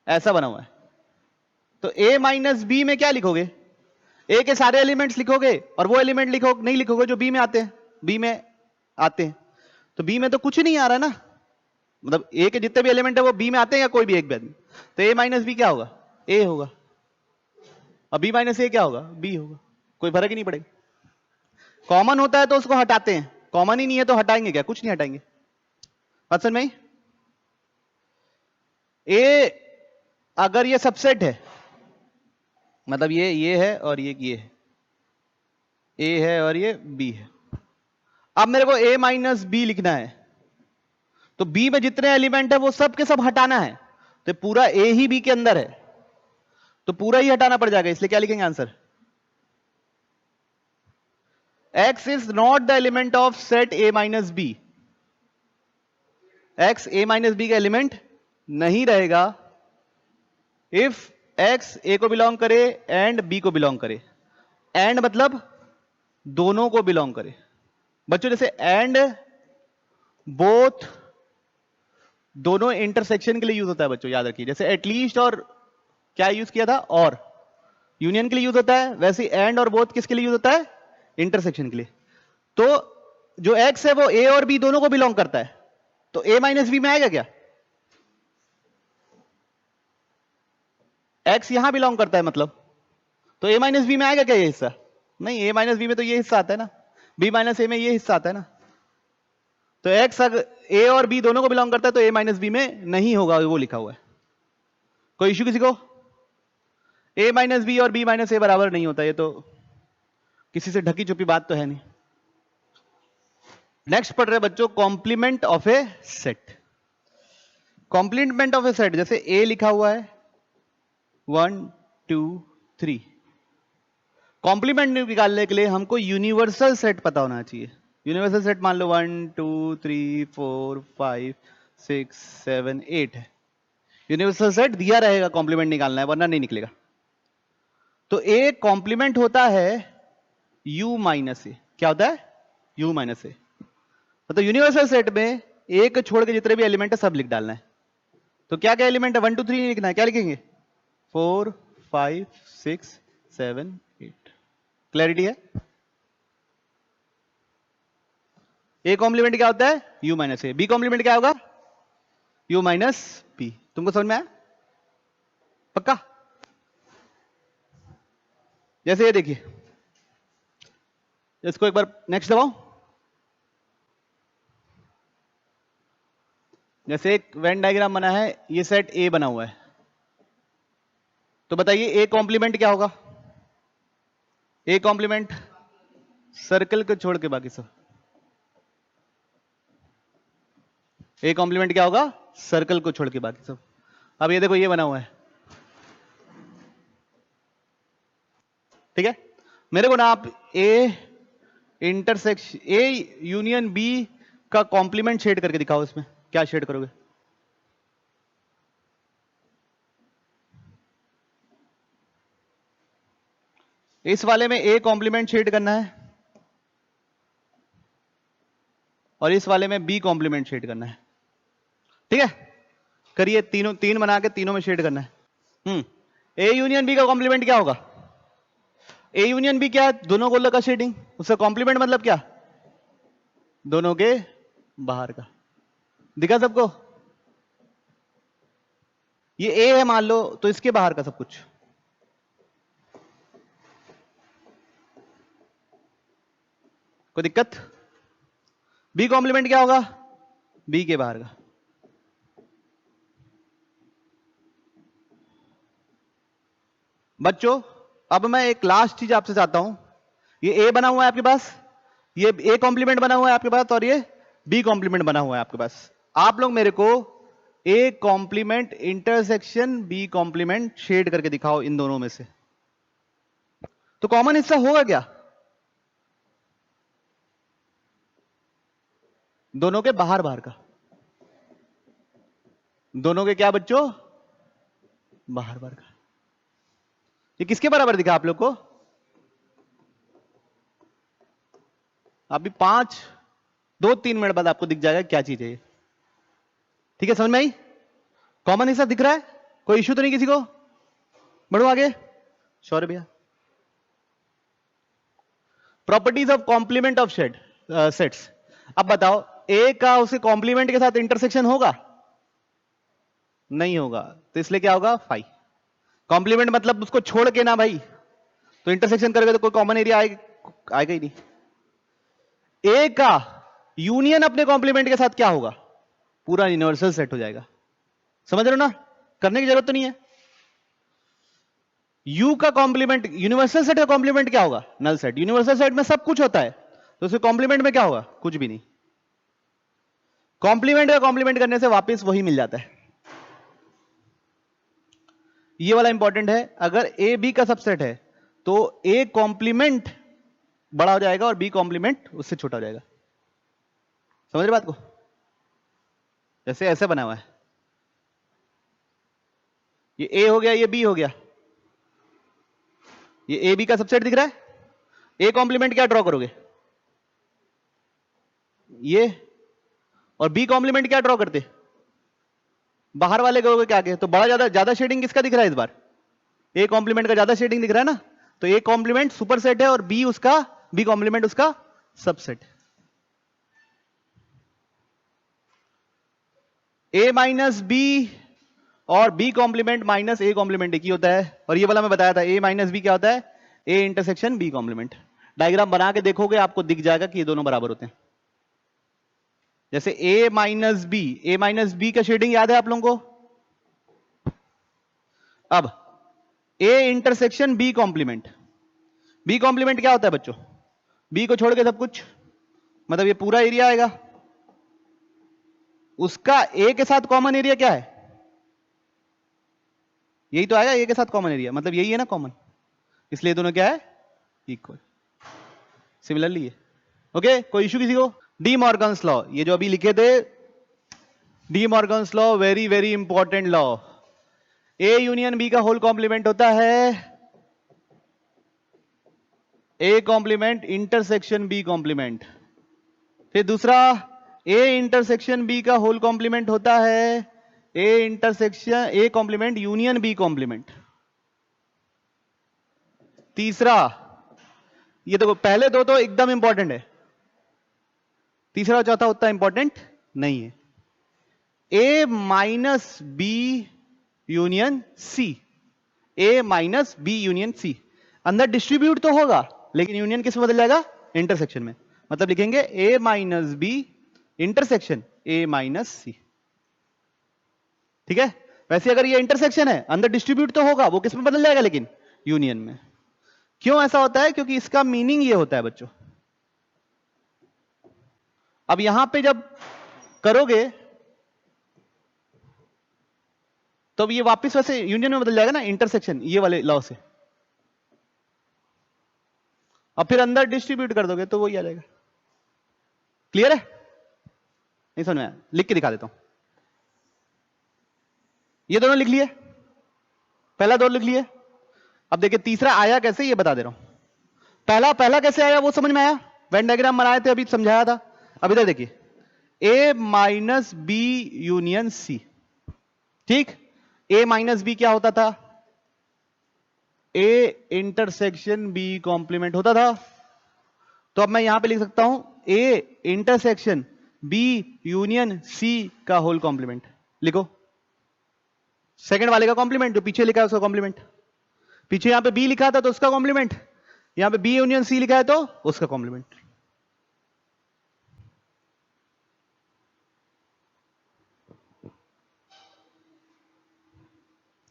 A: ऐसा बना हुआ है, तो a माइनस बी में क्या लिखोगे? a के सारे एलिमेंट्स लिखोगे और वो एलिमेंट नहीं लिखोगे जो b में आते हैं। b में आते हैं तो b में तो कुछ नहीं आ रहा ना, मतलब a के जितने भी एलिमेंट है वो b में आते हैं या कोई भी एक भी, तो a माइनस बी क्या होगा? a होगा, और b माइनस a क्या होगा? b होगा। कोई फर्क ही नहीं पड़ेगा। कॉमन होता है तो उसको हटाते हैं, कॉमन ही नहीं है तो हटाएंगे क्या? कुछ नहीं हटाएंगे। पसंद में? a अगर ये सबसेट है, मतलब ये है और ये है, a है और ये b है। अब मेरे को a माइनस बी लिखना है, तो b में जितने एलिमेंट है वो सब के सब हटाना है, तो पूरा a ही b के अंदर है, तो पूरा ही हटाना पड़ जाएगा। इसलिए क्या लिखेंगे answer? x is not the element of set a minus B. x a minus B का एलिमेंट नहीं रहेगा इफ x a को बिलोंग करे एंड b को बिलोंग करे। एंड मतलब दोनों को बिलोंग करे। बच्चों जैसे एंड, बोथ, दोनों इंटरसेक्शन के लिए यूज होता है बच्चों, याद रखिए। जैसे एटलीस्ट और क्या यूज किया था? और यूनियन के लिए यूज होता है, वैसे एंड और बोथ किसके लिए यूज होता है? इंटरसेक्शन के लिए। तो जो x है वो a और b दोनों को बिलोंग करता है, तो a माइनस बी में आएगा क्या? x यहां बिलोंग करता है मतलब, तो a माइनस बी में आएगा क्या ये हिस्सा? नहीं, a माइनस बी में तो ये हिस्सा आता है ना, b माइनस ए में ये हिस्सा आता है ना। तो x अगर a और b दोनों को बिलोंग करता है तो a माइनस बी में नहीं होगा, वो लिखा हुआ है। कोई इश्यू किसी को? a माइनस बी और b माइनस ए बराबर नहीं होता, ये तो किसी से ढकी छुपी बात तो है नहीं। नेक्स्ट पढ़ रहे बच्चों, complement of a set. Complement of a set, जैसे a लिखा हुआ है 1 2 3। कॉम्प्लीमेंट निकालने के लिए हमको यूनिवर्सल सेट पता होना चाहिए। यूनिवर्सल सेट मान लो 1 2 3 4 5 6 7 8 है। यूनिवर्सल सेट दिया रहेगा, कॉम्प्लीमेंट निकालना है वरना नहीं निकलेगा। तो ए कॉम्प्लीमेंट होता है u माइनस ए। क्या होता है? u माइनस ए। तो यूनिवर्सल सेट में एक छोड़ के जितने भी एलिमेंट है सब लिख डालना है। तो क्या क्या एलिमेंट है? 1 2 3 लिखना है। क्या लिखेंगे? 4 5 6 7 8। क्लैरिटी है? ए कॉम्प्लीमेंट क्या होता है? u minus A. B complement क्या होगा? u minus B. तुमको समझ में आया? पक्का? जैसे ये देखिए, इसको एक बार नेक्स्ट दबाओ। जैसे एक वेन डायग्राम बना है, ये सेट ए बना हुआ है, तो बताइए ए कॉम्प्लीमेंट क्या होगा? ए कॉम्प्लीमेंट सर्कल को छोड़ के बाकी सब। ए कॉम्प्लीमेंट क्या होगा? सर्कल को छोड़ के बाकी सब। अब ये देखो, ये बना हुआ है, ठीक है। मेरे को ना आप A intersection A union B का कॉम्प्लीमेंट शेड करके दिखाओ। इसमें क्या शेड करोगे? इस वाले में ए कॉम्प्लीमेंट शेड करना है और इस वाले में बी कॉम्प्लीमेंट शेड करना है, ठीक है। करिए, तीनों तीन बना के तीनों में शेड करना है। ए यूनियन बी का कॉम्प्लीमेंट क्या होगा? ए यूनियन बी क्या है? दोनों गोलों का शेडिंग। उसका कॉम्प्लीमेंट मतलब क्या? दोनों के बाहर का। दिखा सबको? ये ए है मान लो, तो इसके बाहर का सब कुछ। कोई दिक्कत? बी कॉम्प्लीमेंट क्या होगा? बी के बाहर का। बच्चों अब मैं एक लास्ट चीज आपसे चाहता हूं। ये ए बना हुआ है आपके पास, ये ए कॉम्प्लीमेंट बना हुआ है आपके पास, और ये बी कॉम्प्लीमेंट बना हुआ है आपके पास। आप लोग मेरे को A complement intersection B complement shade करके दिखाओ इन दोनों में से। तो कॉमन हिस्सा होगा क्या? दोनों के बाहर बाहर का, दोनों के क्या बच्चों? बाहर बाहर का। ये किसके बराबर दिखा आप लोग को? अभी 2-3 मिनट बाद आपको दिख जाएगा क्या चीज है ये। ठीक है, समझ में आई? कॉमन हिस्सा दिख रहा है, कोई इश्यू तो नहीं किसी को? बढ़ो आगे। शौर्य भैया, properties of complement of sets. अब बताओ, ए का उसके कॉम्प्लीमेंट के साथ इंटरसेक्शन होगा? नहीं होगा, तो इसलिए क्या होगा? फाई। कॉम्प्लीमेंट मतलब उसको छोड़ के ना भाई, तो इंटरसेक्शन करोगे तो कोई कॉमन एरिया आएगा ही नहीं। ए का यूनियन अपने कॉम्प्लीमेंट के साथ क्या होगा? पूरा यूनिवर्सल सेट हो जाएगा। समझ रहे हो ना? करने की जरूरत तो नहीं है। यू का कॉम्प्लीमेंट, यूनिवर्सल सेट का कॉम्प्लीमेंट क्या होगा? Null set. यूनिवर्सल सेट में सब कुछ होता है, तो उसके कॉम्प्लीमेंट में क्या होगा? कुछ भी नहीं। कॉम्प्लीमेंट का कॉम्प्लीमेंट करने से वापस वही मिल जाता है। ये वाला इंपॉर्टेंट है। अगर ए बी का सबसेट है तो ए कॉम्प्लीमेंट बड़ा हो जाएगा और बी कॉम्प्लीमेंट उससे छोटा हो जाएगा। समझ रहे बात को? जैसे ऐसे बना हुआ है, ये ए हो गया, ये बी हो गया, ये ए बी का सबसेट दिख रहा है। ए कॉम्प्लीमेंट क्या ड्रॉ करोगे? ये। और बी कॉम्प्लीमेंट क्या ड्रॉ करते? बाहर वाले करोगे क्या आगे? तो बड़ा ज्यादा शेडिंग किसका दिख रहा है इस बार? ए कॉम्प्लीमेंट का ज्यादा शेडिंग दिख रहा है ना, तो ए कॉम्प्लीमेंट सुपर सेट है और बी उसका, बी कॉम्प्लीमेंट उसका सबसेट। ए माइनस बी और B complement minus A complement एक ही होता है। और ये वाला मैं बताया था, ए माइनस बी क्या होता है? A intersection B complement. Diagram बना के देखोगे आपको दिख जाएगा कि ये दोनों बराबर होते हैं। जैसे ए माइनस बी का शेडिंग याद है आप लोगों को? अब ए इंटरसेक्शन बी कॉम्प्लीमेंट क्या होता है बच्चों? बी को छोड़ के सब कुछ, मतलब ये पूरा एरिया आएगा। उसका ए के साथ कॉमन एरिया क्या है? यही तो आएगा, ए के साथ कॉमन एरिया, मतलब यही है ना कॉमन, इसलिए दोनों क्या है? इक्वल। सिमिलरली है। ओके, कोई इश्यू किसी को? डी मॉर्गन्स लॉ, ये जो अभी लिखे थे, De Morgan's law, very very important law. A union B का होल कॉम्प्लीमेंट होता है A complement intersection B complement. फिर दूसरा, ए इंटरसेक्शन बी का होल कॉम्प्लीमेंट होता है A complement union B complement. तीसरा, ये देखो पहले दो तो एकदम इंपॉर्टेंट है, तीसरा और चौथा उतना इंपॉर्टेंट नहीं है। A minus B union C, A minus B union सी। अंदर डिस्ट्रीब्यूट तो होगा लेकिन यूनियन किस में बदल जाएगा? इंटरसेक्शन में। मतलब लिखेंगे A minus B intersection A minus C. ठीक है? वैसे अगर ये इंटरसेक्शन है, अंदर डिस्ट्रीब्यूट तो होगा, वो किस में बदल जाएगा? लेकिन यूनियन में। क्यों ऐसा होता है? क्योंकि इसका मीनिंग ये होता है बच्चों। अब यहां पे जब करोगे तो ये वापस वैसे यूनियन में बदल जाएगा ना, इंटरसेक्शन, ये वाले लॉ से। अब फिर अंदर डिस्ट्रीब्यूट कर दोगे तो वही आ जाएगा। क्लियर है? नहीं समझ में आया? लिख के दिखा देता हूं। ये दोनों लिख लिए, पहला दो लिख लिए। अब देखिए तीसरा आया कैसे, ये बता दे रहा हूं। पहला कैसे आया वो समझ में आया? वेन डायग्राम बनाए थे, अभी समझाया था। अब इधर देखिए, ए माइनस बी यूनियन सी। ठीक, ए माइनस बी क्या होता था? ए इंटरसेक्शन बी कॉम्प्लीमेंट होता था। तो अब मैं यहां पे लिख सकता हूं A intersection B union C का होल कॉम्प्लीमेंट। लिखो, सेकंड वाले का कॉम्प्लीमेंट, जो पीछे लिखा है उसका कॉम्प्लीमेंट। पीछे यहां पे बी लिखा था तो उसका कॉम्प्लीमेंट, यहां पे बी यूनियन सी लिखा है तो उसका कॉम्प्लीमेंट।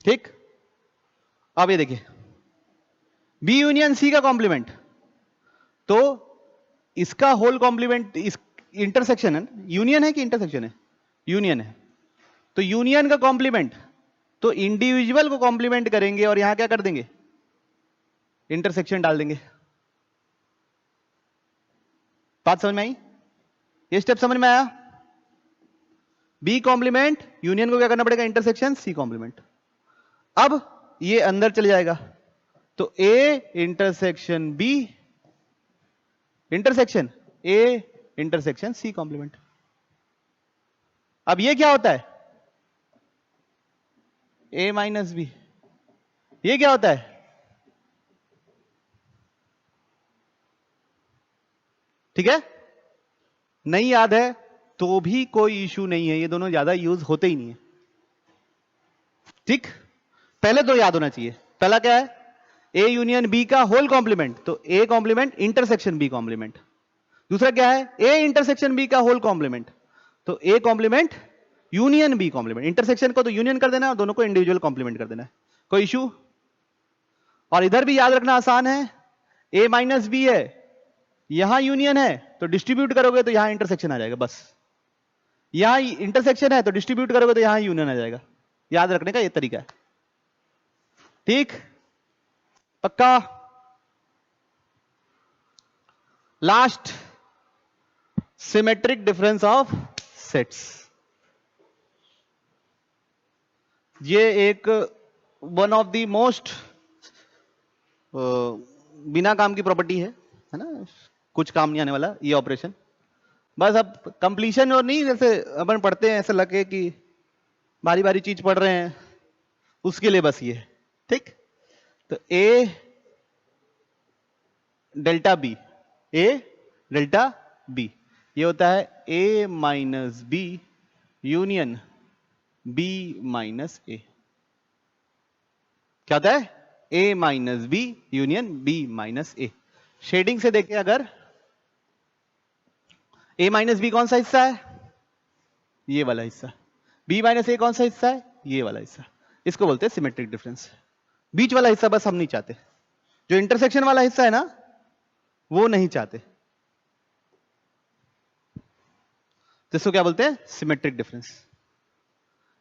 A: ठीक, अब ये देखिए बी यूनियन सी का कॉम्प्लीमेंट, तो इसका होल कॉम्प्लीमेंट इंटरसेक्शन है, यूनियन है कि इंटरसेक्शन है? यूनियन है। तो यूनियन का कॉम्प्लीमेंट, तो इंडिविजुअल को कॉम्प्लीमेंट करेंगे और यहां क्या कर देंगे, इंटरसेक्शन डाल देंगे। बात समझ में आई? ये स्टेप समझ में आया? बी कॉम्प्लीमेंट, यूनियन को क्या करना पड़ेगा, इंटरसेक्शन, सी कॉम्प्लीमेंट। अब ये अंदर चले जाएगा, तो A intersection B intersection A intersection C complement. अब ये क्या होता है, ए माइनस बी, ये क्या होता है, ठीक है? नहीं याद है तो भी कोई इशू नहीं है, ये दोनों ज्यादा यूज होते ही नहीं है, ठीक? पहले तो याद होना चाहिए, पहला क्या है, ए यूनियन बी का होल कॉम्प्लीमेंट, तो A complement intersection B complement. दूसरा क्या है, ए इंटरसेक्शन बी का होल कॉम्प्लीमेंट, तो A complement union B complement. Intersection को तो यूनियन कर देना है और दोनों को इंडिविजुअल कॉम्प्लीमेंट कर देना है, कोई इशू? और इधर भी याद रखना आसान है, ए माइनस बी है, यहां यूनियन है तो डिस्ट्रीब्यूट करोगे तो यहां इंटरसेक्शन आ जाएगा, बस। यहां इंटरसेक्शन है तो डिस्ट्रीब्यूट करोगे तो यहां यूनियन आ जाएगा। याद रखने का ये तरीका है, ठीक? पक्का? Last, symmetric difference of sets. ये एक वन ऑफ द मोस्ट बिना काम की प्रॉपर्टी है ना, कुछ काम नहीं आने वाला ये ऑपरेशन। बस अब कंप्लीशन और नहीं, जैसे अपन पढ़ते हैं ऐसे लगे कि बारी बारी चीज पढ़ रहे हैं, उसके लिए बस ये, ठीक? तो A delta B, A delta B, ये होता है A minus B union B minus A. क्या होता है, A minus B union B minus A. Shading से देखें अगर, ए माइनस बी कौन सा हिस्सा है, ये वाला हिस्सा, बी माइनस ए कौन सा हिस्सा है, ये वाला हिस्सा। इसको बोलते हैं सिमेट्रिक डिफरेंस। बीच वाला हिस्सा बस हम नहीं चाहते, जो इंटरसेक्शन वाला हिस्सा है ना वो नहीं चाहते, जिसको क्या बोलते हैं, symmetric difference.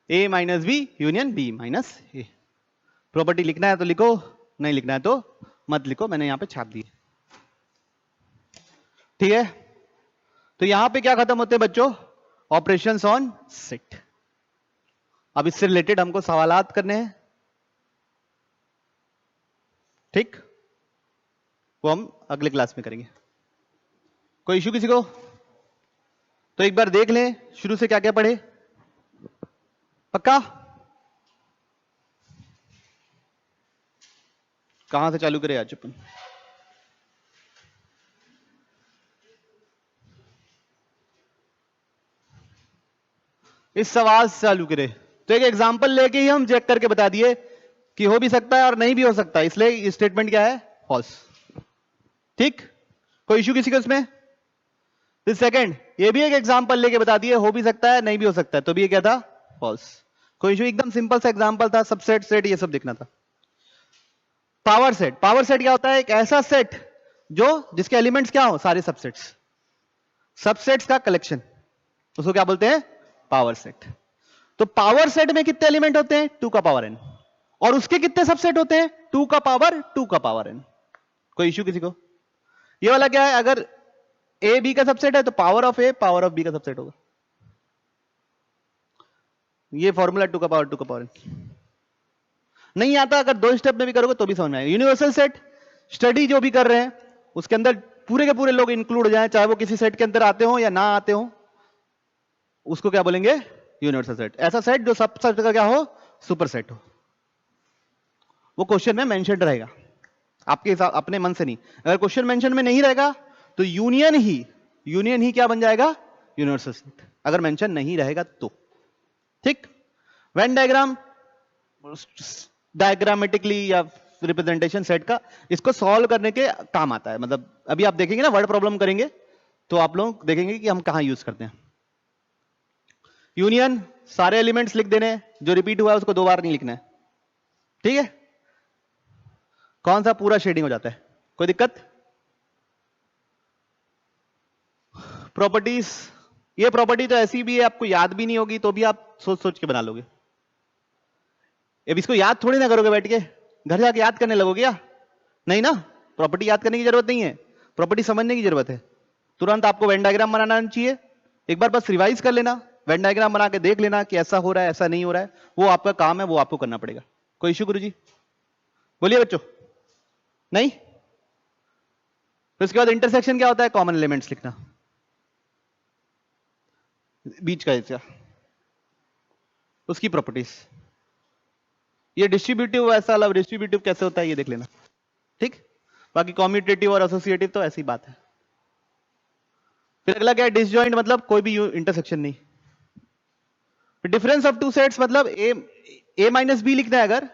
A: A minus B union B minus A. Property लिखना है तो लिखो, नहीं लिखना है तो मत लिखो, मैंने यहां पे छाप दी, ठीक है? तो यहां पे क्या खत्म होते हैं बच्चों, ऑपरेशंस ऑन सेट। अब इससे रिलेटेड हमको सवालात करने हैं, ठीक? वो हम अगले क्लास में करेंगे। कोई इशू किसी को? तो एक बार देख लें शुरू से क्या क्या पढ़े, पक्का? कहां से चालू करें आज अपन? इस सवाल से चालू करें, तो एक एग्जांपल लेके ही हम चेक करके बता दिए कि हो भी सकता है और नहीं भी हो सकता है, इसलिए स्टेटमेंट क्या है, फॉल्स, ठीक? कोई इशू किसी को इसमें? सेकंड, ये भी एक एग्जांपल लेके बता दिए, हो भी सकता है नहीं भी हो सकता है, तो भी ये क्या था, फॉल्स। कोई इशू? एकदम सिंपल सा एग्जांपल था, सबसेट सेट ये सब देखना था। पावर सेट, पावर सेट क्या होता है, एक ऐसा सेट जो जिसके एलिमेंट्स क्या हो, सारे सबसेट्स, सबसेट्स का कलेक्शन, उसको क्या बोलते हैं, पावर सेट। तो पावर सेट में कितने एलिमेंट होते हैं, 2 का पावर n, और उसके कितने सबसेट होते हैं, 2 का पावर n। कोई इशू किसी को? ये वाला क्या है, अगर ए बी का सबसेट है तो power of A power of B का सबसेट होगा, ये फॉर्मूला 2 का पावर n। नहीं आता, अगर 2 स्टेप में भी करोगे तो भी समझ में आएगा। यूनिवर्सल सेट स्टडी जो भी कर रहे हैं उसके अंदर पूरे के पूरे लोग इंक्लूड हो जाएं, चाहे वो किसी सेट के अंदर आते हो या ना आते हो, उसको क्या बोलेंगे, यूनिवर्सल सेट। ऐसा सेट जो सब सेट का क्या हो, सुपर सेट हो। वो क्वेश्चन में मेंशन रहेगा, आपके हिसाब अपने मन से नहीं। अगर क्वेश्चन मेंशन में नहीं रहेगा तो यूनियन ही क्या बन जाएगा, यूनिवर्सल सेट, अगर मेंशन नहीं रहेगा तो, ठीक? वेन डायग्राम डायग्रामेटिकली या रिप्रेजेंटेशन सेट का, इसको सॉल्व करने के काम आता है। मतलब अभी आप देखेंगे ना, वर्ड प्रॉब्लम करेंगे तो आप लोग देखेंगे कि हम कहां यूज करते हैं। यूनियन, सारे एलिमेंट्स लिख देने, जो रिपीट हुआ है उसको 2 बार नहीं लिखना है, ठीक है? कौन सा पूरा शेडिंग हो जाता है, कोई दिक्कत? प्रॉपर्टीज, ये प्रॉपर्टी तो ऐसी भी है आपको याद भी नहीं होगी तो भी आप सोच सोच के बना लोगे। अब इसको याद थोड़ी ना करोगे बैठ के, घर जाके याद करने लगोगे क्या? नहीं ना, प्रॉपर्टी याद करने की जरूरत नहीं है, प्रॉपर्टी समझने की जरूरत है। तुरंत आपको वेन डायग्राम बनाना चाहिए, एक बार बस रिवाइज कर लेना, वेन डायग्राम बना के देख लेना कि ऐसा हो रहा है ऐसा नहीं हो रहा है, वो आपका काम है, वो आपको करना पड़ेगा। कोई इशू गुरुजी? बोलिए बच्चों। नहीं? तो इसके बाद इंटरसेक्शन क्या होता है? कॉमन एलिमेंट्स लिखना, बीच का हिस्सा, उसकी प्रॉपर्टीज। ये डिस्ट्रीब्यूटिव, ऐसा अलग डिस्ट्रीब्यूटिव कैसे होता है ये देख लेना, ठीक। बाकी कॉम्यूटेटिव और एसोसिएटिव तो ऐसी बात है। फिर अगला क्या है? डिसजॉइंट, मतलब कोई भी इंटरसेक्शन नहीं। डिफरेंस ऑफ टू सेट्स, मतलब ए माइनस बी लिखना है अगर,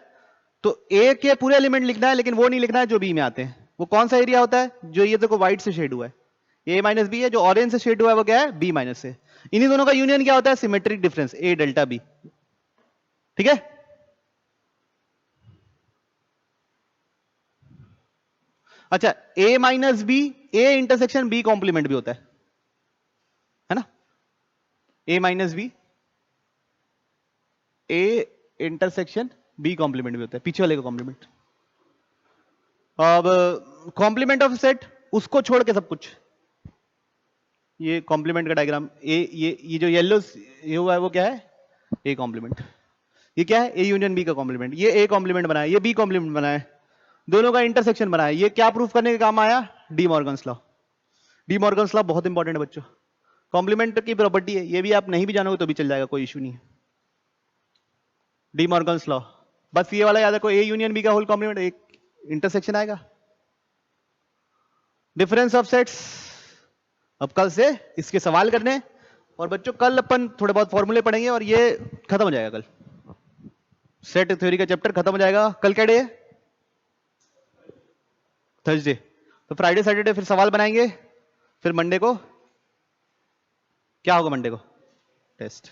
A: तो ए के पूरे एलिमेंट लिखना है, लेकिन वो नहीं लिखना है जो बी में आते हैं। वो कौन सा एरिया होता है? जो ये देखो व्हाइट से शेड हुआ है, ए माइनस बी है। जो ऑरेंज से शेड हुआ है वो क्या है? बी माइनस से। इन्हीं दोनों का यूनियन क्या होता है? Symmetric difference, A delta B. ठीक है। अच्छा, A minus B, A intersection B complement भी होता है ना? A minus B, A intersection B complement भी होता है, पीछे वाले का कॉम्प्लीमेंट। अब कॉम्प्लीमेंट ऑफ सेट, उसको छोड़ के सब कुछ। ये कॉम्प्लीमेंट का डायग्राम, ये जो येलो ये हुआ है वो क्या है? A complement. ये क्या है? ए यूनियन बी का कॉम्प्लीमेंट। ये ए कॉम्प्लीमेंट बना है, ये बी कॉम्प्लीमेंट बना है, दोनों का इंटरसेक्शन बना है। ये क्या प्रूफ करने के काम आया? D Morgan's law. D Morgan's law बहुत इंपॉर्टेंट है बच्चों, कॉम्प्लीमेंट की प्रॉपर्टी है। ये भी आप नहीं भी जानोगे तो भी चल जाएगा, कोई इशू नहीं है। डी मॉर्गन्स लॉ, बस ये वाला याद रखो, ए यूनियन बी का होल कॉम्प्लीमेंट, एक इंटरसेक्शन आएगा। डिफरेंस ऑफ सेट्स, अब कल से इसके सवाल करने, और बच्चों कल अपन थोड़े बहुत फॉर्मूले पढ़ेंगे और ये खत्म हो जाएगा। कल सेट थ्योरी का चैप्टर खत्म हो जाएगा। कल क्या डे है? थर्सडे। तो फ्राइडे सैटरडे फिर सवाल बनाएंगे, फिर मंडे को क्या होगा? मंडे को टेस्ट।